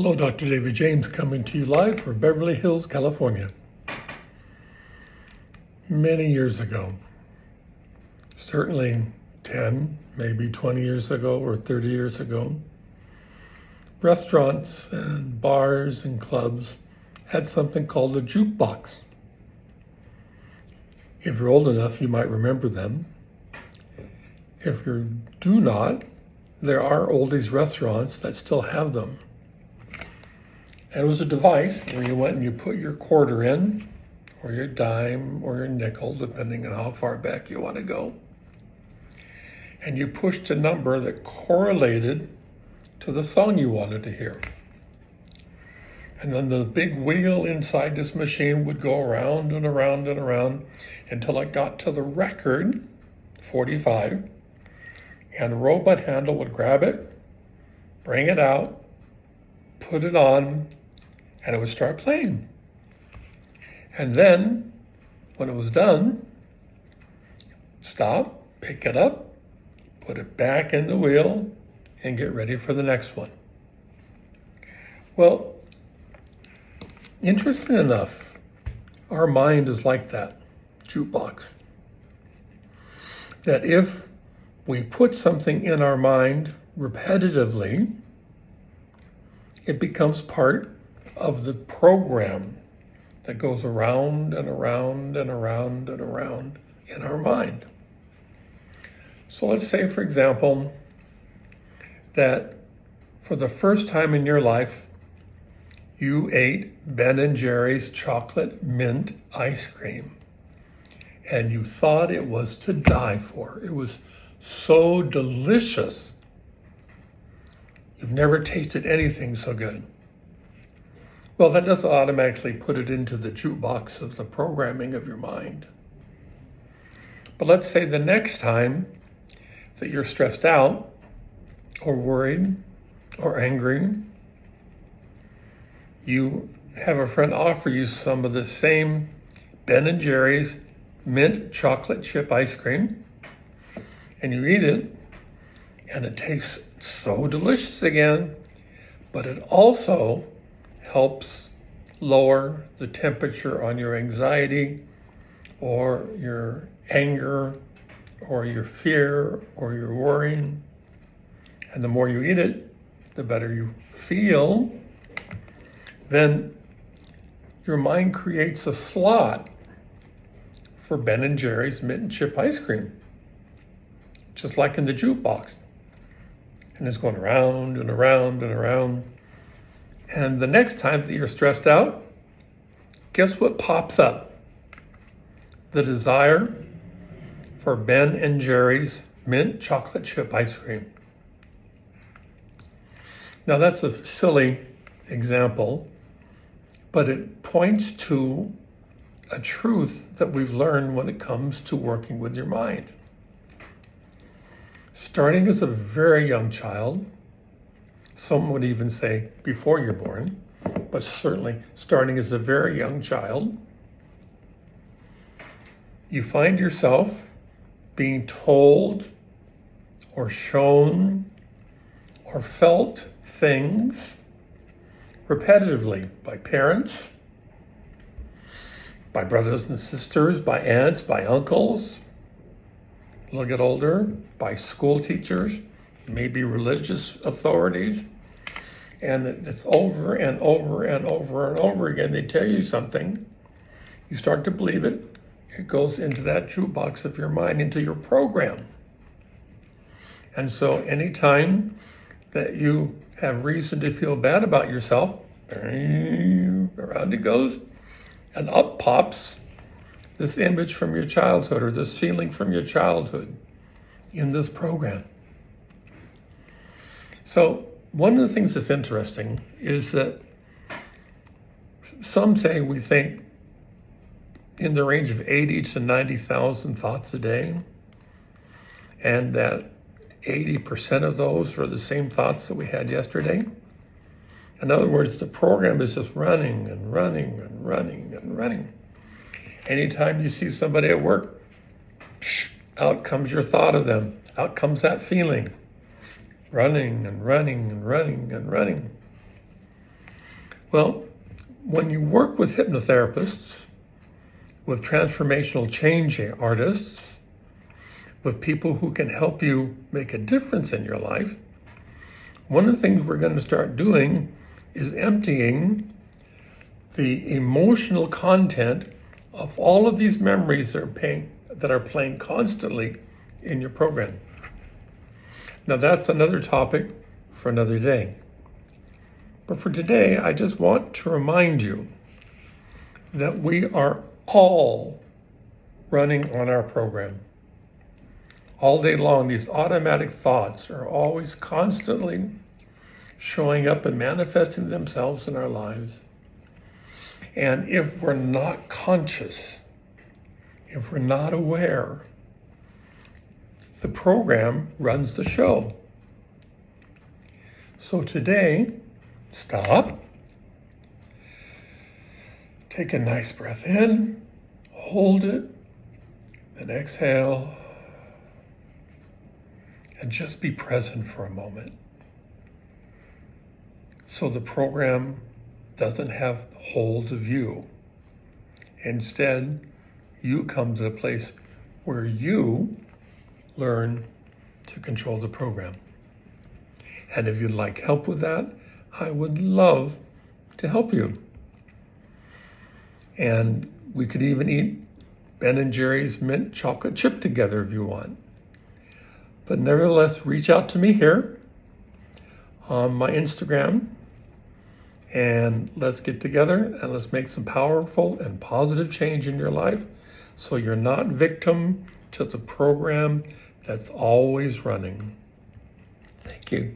Hello, Dr. David James coming to you live from Beverly Hills, California. Many years ago, certainly 10, maybe 20 years ago or 30 years ago, restaurants and bars and clubs had something called a jukebox. If you're old enough, you might remember them. If you do not, there are oldies restaurants that still have them. And it was a device where you went and you put your quarter in, or your dime, or your nickel, depending on how far back you want to go. And you pushed a number that correlated to the song you wanted to hear. And then the big wheel inside this machine would go around and around and around until it got to the record, 45, and the robot handle would grab it, bring it out, put it on, and it would start playing. And then, when it was done, stop, pick it up, put it back in the wheel, and get ready for the next one. Well, interesting enough, our mind is like that jukebox. That if we put something in our mind repetitively, it becomes part of the program that goes around and around and around and around in our mind. So let's say, for example, that for the first time in your life, you ate Ben & Jerry's chocolate mint ice cream, and you thought it was to die for. It was so delicious. You've never tasted anything so good. Well, that doesn't automatically put it into the jukebox of the programming of your mind. But let's say the next time that you're stressed out or worried or angry, you have a friend offer you some of the same Ben & Jerry's mint chocolate chip ice cream, and you eat it, and it tastes so delicious again, but it also helps lower the temperature on your anxiety or your anger or your fear or your worrying. And the more you eat it, the better you feel. Then your mind creates a slot for Ben & Jerry's mint chip ice cream, just like in the jukebox. And it's going around and around and around. And the next time that you're stressed out, guess what pops up? The desire for Ben & Jerry's mint chocolate chip ice cream. Now that's a silly example, but it points to a truth that we've learned when it comes to working with your mind. Starting as a very young child, some would even say before you're born, but certainly starting as a very young child, you find yourself being told or shown or felt things repetitively by parents, by brothers and sisters, by aunts, by uncles, a little get older, by school teachers, maybe religious authorities, and it's over and over and over and over again. They tell you something, you start to believe it, it goes into that jukebox of your mind, into your program. And so anytime that you have reason to feel bad about yourself, around it goes, and up pops this image from your childhood or this feeling from your childhood in this program. So one of the things that's interesting is that some say we think in the range of 80 to 90,000 thoughts a day, and that 80% of those are the same thoughts that we had yesterday. In other words, the program is just running and running and running and running. Anytime you see somebody at work, out comes your thought of them, out comes that feeling. Running and running and running and running. Well, when you work with hypnotherapists, with transformational change artists, with people who can help you make a difference in your life, one of the things we're going to start doing is emptying the emotional content of all of these memories that are playing constantly in your program. Now that's another topic for another day. But for today, I just want to remind you that we are all running on our program. All day long, these automatic thoughts are always constantly showing up and manifesting themselves in our lives. And if we're not conscious, if we're not aware, the program runs the show. So today, stop, take a nice breath in, hold it, then exhale, and just be present for a moment. So the program doesn't have hold of you. Instead, you come to a place where you learn to control the program. And if you'd like help with that, I would love to help you. And we could even eat Ben & Jerry's mint chocolate chip together if you want. But nevertheless, reach out to me here on my Instagram, and let's get together and let's make some powerful and positive change in your life so you're not victim to the program that's always running. Thank you.